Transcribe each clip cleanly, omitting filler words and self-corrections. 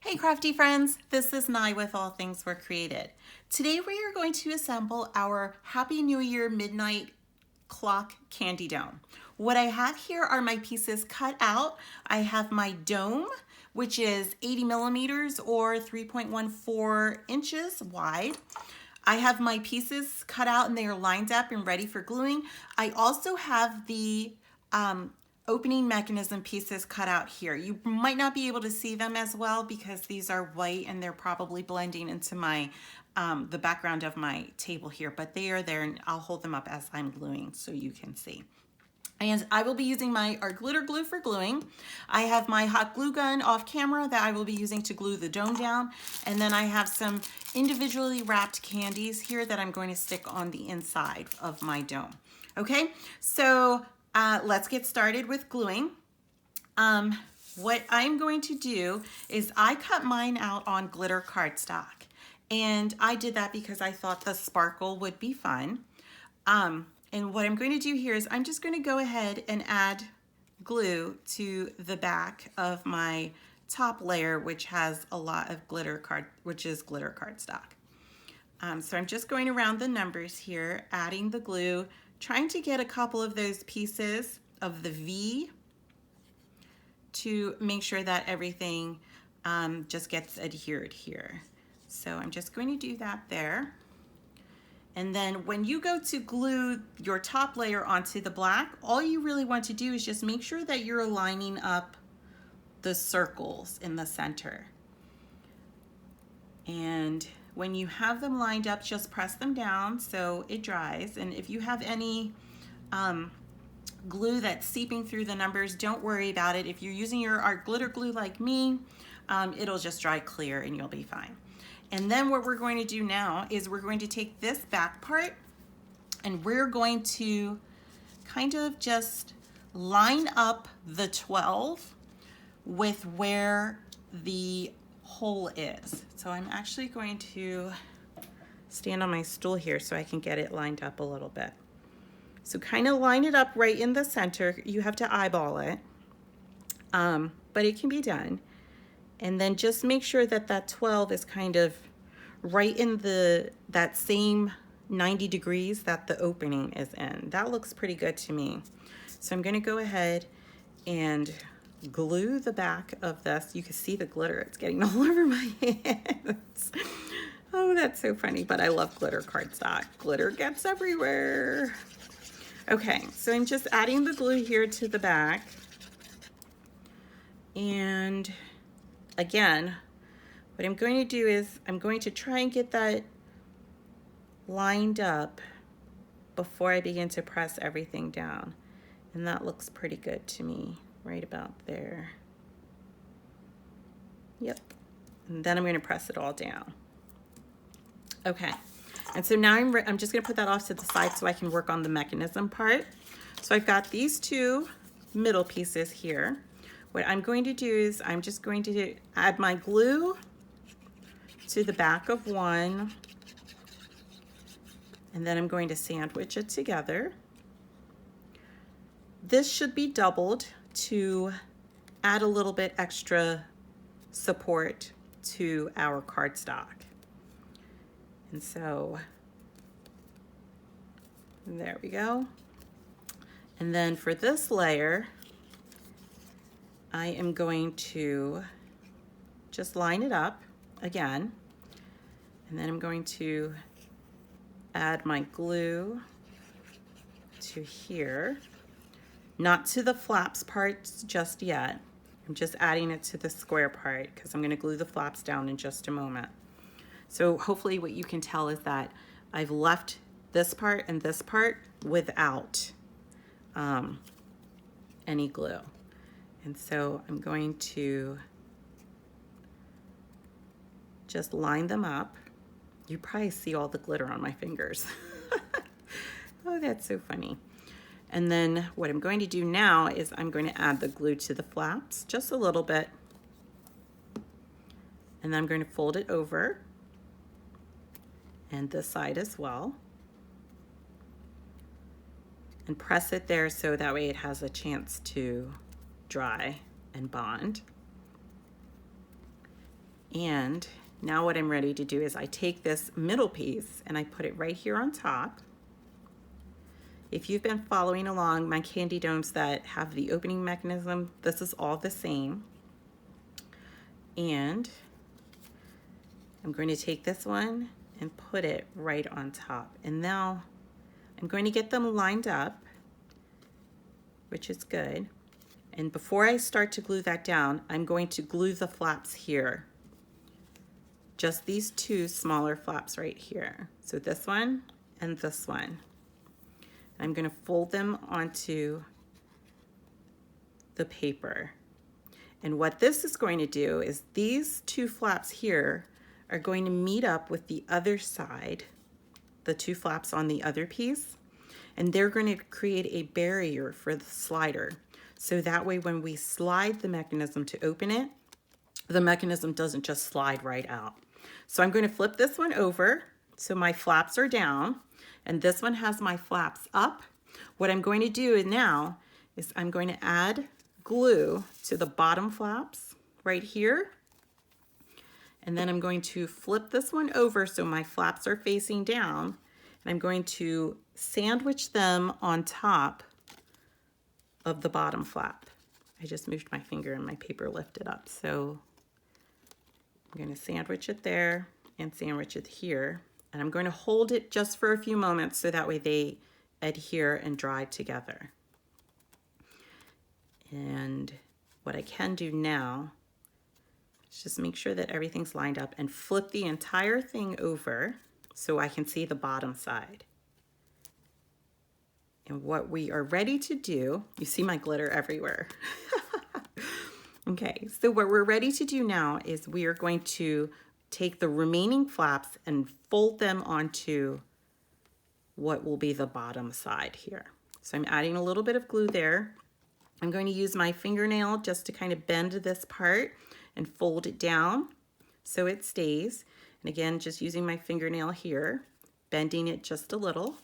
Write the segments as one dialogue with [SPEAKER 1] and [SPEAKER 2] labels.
[SPEAKER 1] Hey crafty friends, this is Nye with All Things Were Created. Today we are going to assemble our Happy New Year Midnight Clock Candy Dome. What I have here are my pieces cut out. I have my dome, which is 80 millimeters or 3.14 inches wide. I have my pieces cut out and they are lined up and ready for gluing. I also have the opening mechanism pieces cut out here. You might not be able to see them as well because these are white and they're probably blending into my the background of my table here, but they are there and I'll hold them up as I'm gluing so you can see. And I will be using our glitter glue for gluing. I have my hot glue gun off camera that I will be using to glue the dome down. And then I have some individually wrapped candies here that I'm going to stick on the inside of my dome. Okay, so let's get started with gluing. What I'm going to do is I cut mine out on glitter cardstock. And I did that because I thought the sparkle would be fun. And what I'm going to do here is I'm just going to go ahead and add glue to the back of my top layer, which has a lot of glitter cardstock. So I'm just going around the numbers here, adding the glue, trying to get a couple of those pieces of the V to make sure that everything just gets adhered here. So I'm just going to do that there. And then when you go to glue your top layer onto the black, all you really want to do is just make sure that you're lining up the circles in the center. And when you have them lined up, just press them down so it dries. And if you have any glue that's seeping through the numbers, don't worry about it. If you're using your art glitter glue like me, it'll just dry clear and you'll be fine. And then what we're going to do now is we're going to take this back part and we're going to kind of just line up the 12 with where the hole is. So I'm actually going to stand on my stool here so I can get it lined up a little bit. So kind of line it up right in the center. You have to eyeball it, but it can be done. And then just make sure that that 12 is kind of right in that same 90 degrees that the opening is in. That looks pretty good to me. So I'm going to go ahead and glue the back of this. You can see the glitter. It's getting all over my hands. Oh, that's so funny, but I love glitter cardstock. Glitter gets everywhere. Okay, so I'm just adding the glue here to the back. And again, what I'm going to do is I'm going to try and get that lined up before I begin to press everything down. And that looks pretty good to me, right about there. Yep. And then I'm going to press it all down. Okay. And so now I'm just going to put that off to the side so I can work on the mechanism part. So I've got these two middle pieces here. What I'm going to do is I'm just going to add my glue to the back of one, and then I'm going to sandwich it together. This should be doubled to add a little bit extra support to our cardstock. And so there we go. And then for this layer, I am going to just line it up again, and then I'm going to add my glue to here, not to the flaps parts just yet. I'm just adding it to the square part because I'm going to glue the flaps down in just a moment. So hopefully what you can tell is that I've left this part and this part without any glue. And so I'm going to just line them up. You probably see all the glitter on my fingers. Oh, that's so funny. And then what I'm going to do now is I'm going to add the glue to the flaps, just a little bit. And then I'm going to fold it over, and this side as well. And press it there so that way it has a chance to dry and bond. And now what I'm ready to do is I take this middle piece and I put it right here on top. If you've been following along my candy domes that have the opening mechanism, this is all the same. And I'm going to take this one and put it right on top. And now I'm going to get them lined up, which is good. And before I start to glue that down, I'm going to glue the flaps here. Just these two smaller flaps right here. So this one and this one. I'm going to fold them onto the paper. And what this is going to do is these two flaps here are going to meet up with the other side, the two flaps on the other piece, and they're going to create a barrier for the slider. So that way when we slide the mechanism to open it, the mechanism doesn't just slide right out. So I'm going to flip this one over so my flaps are down, and this one has my flaps up. What I'm going to do now is I'm going to add glue to the bottom flaps right here. And then I'm going to flip this one over so my flaps are facing down. And I'm going to sandwich them on top of the bottom flap. I just moved my finger and my paper lifted up. So I'm going to sandwich it there and sandwich it here. And I'm going to hold it just for a few moments so that way they adhere and dry together. And what I can do now is just make sure that everything's lined up and flip the entire thing over so I can see the bottom side. And what we are ready to do, you see my glitter everywhere. Okay, so what we're ready to do now is we are going to take the remaining flaps and fold them onto what will be the bottom side here. So I'm adding a little bit of glue there. I'm going to use my fingernail just to kind of bend this part and fold it down so it stays. And again, just using my fingernail here, bending it just a little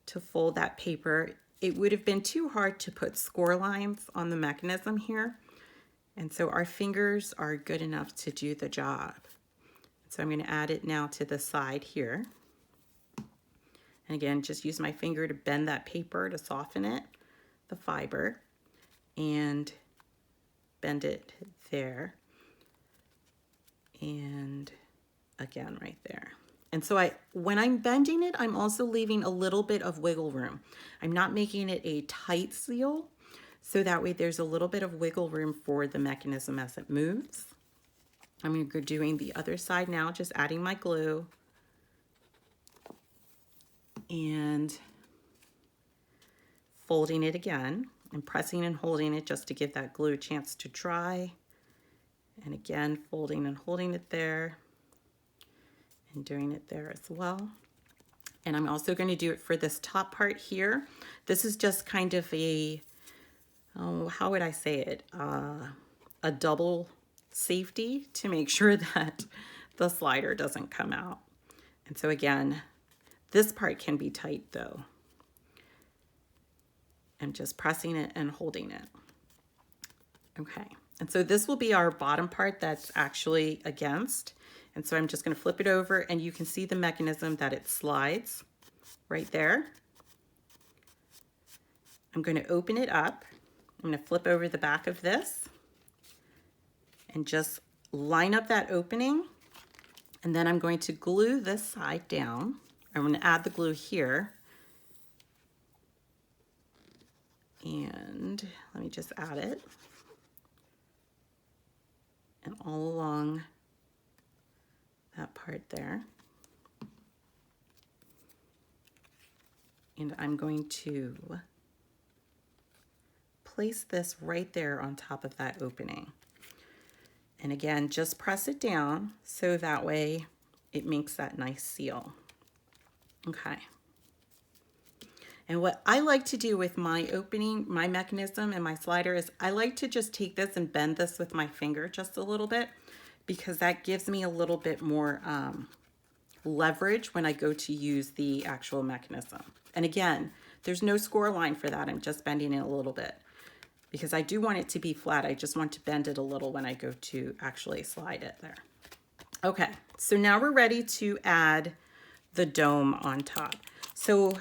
[SPEAKER 1] to fold that paper. It would have been too hard to put score lines on the mechanism here. And so our fingers are good enough to do the job. So I'm going to add it now to the side here. And again, just use my finger to bend that paper to soften it, the fiber, and bend it there. And again, right there. And so when I'm bending it, I'm also leaving a little bit of wiggle room. I'm not making it a tight seal, so that way there's a little bit of wiggle room for the mechanism as it moves. I'm going to go doing the other side now, just adding my glue and folding it again and pressing and holding it just to give that glue a chance to dry. And again, folding and holding it there and doing it there as well. And I'm also going to do it for this top part here. This is just kind of a, how would I say it? A double safety to make sure that the slider doesn't come out. And so again, this part can be tight though. I'm just pressing it and holding it. Okay, and so this will be our bottom part that's actually against. And so I'm just going to flip it over and you can see the mechanism that it slides right there. I'm going to open it up. I'm going to flip over the back of this and just line up that opening. And then I'm going to glue this side down. I'm going to add the glue here. And let me just add it. And all along that part there. And I'm going to place this right there on top of that opening. And again, just press it down so that way it makes that nice seal. Okay. And what I like to do with my opening, my mechanism and my slider is I like to just take this and bend this with my finger just a little bit, because that gives me a little bit more leverage when I go to use the actual mechanism. And again, there's no score line for that. I'm just bending it a little bit because I do want it to be flat. I just want to bend it a little when I go to actually slide it there. Okay, so now we're ready to add the dome on top. So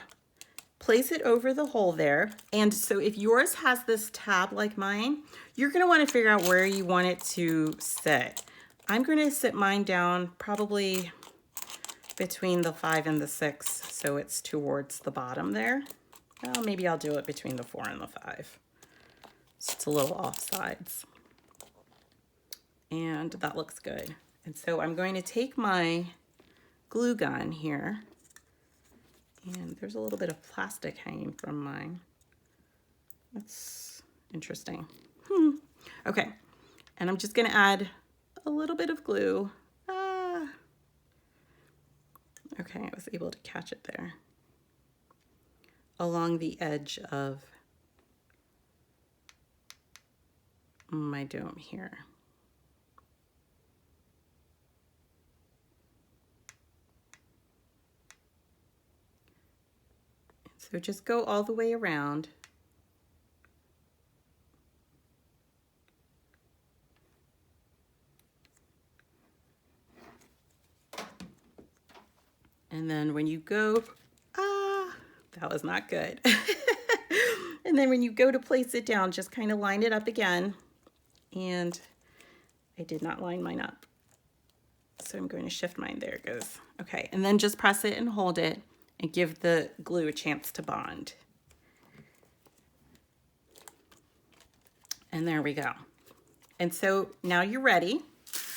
[SPEAKER 1] place it over the hole there. And so if yours has this tab like mine, you're gonna wanna figure out where you want it to sit. I'm gonna sit mine down probably between the 5 and the 6, so it's towards the bottom there. Well, maybe I'll do it between the 4 and the 5. So it's a little off sides. And that looks good. And so I'm going to take my glue gun here, and there's a little bit of plastic hanging from mine. That's interesting. Okay, and I'm just gonna add a little bit of glue. Okay, I was able to catch it there. Along the edge of my dome here. So just go all the way around. And then when you go, that was not good. And then when you go to place it down, just kind of line it up again. And I did not line mine up. So I'm going to shift mine, there it goes. Okay, and then just press it and hold it and give the glue a chance to bond. And there we go. And so now you're ready,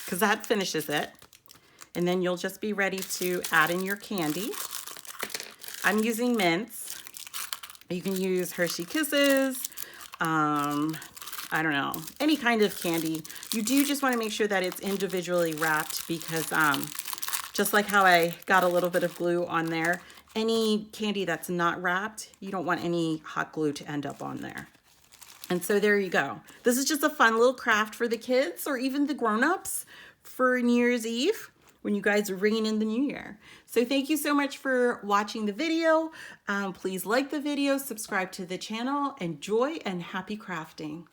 [SPEAKER 1] because that finishes it. And then you'll just be ready to add in your candy. I'm using mints. You can use Hershey Kisses, I don't know, any kind of candy. You do just want to make sure that it's individually wrapped, because just like how I got a little bit of glue on there, any candy that's not wrapped, you don't want any hot glue to end up on there. And so there you go. This is just a fun little craft for the kids or even the grown-ups for New Year's Eve, when you guys are ringing in the new year. So thank you so much for watching the video. Please like the video, subscribe to the channel, and joy and happy crafting.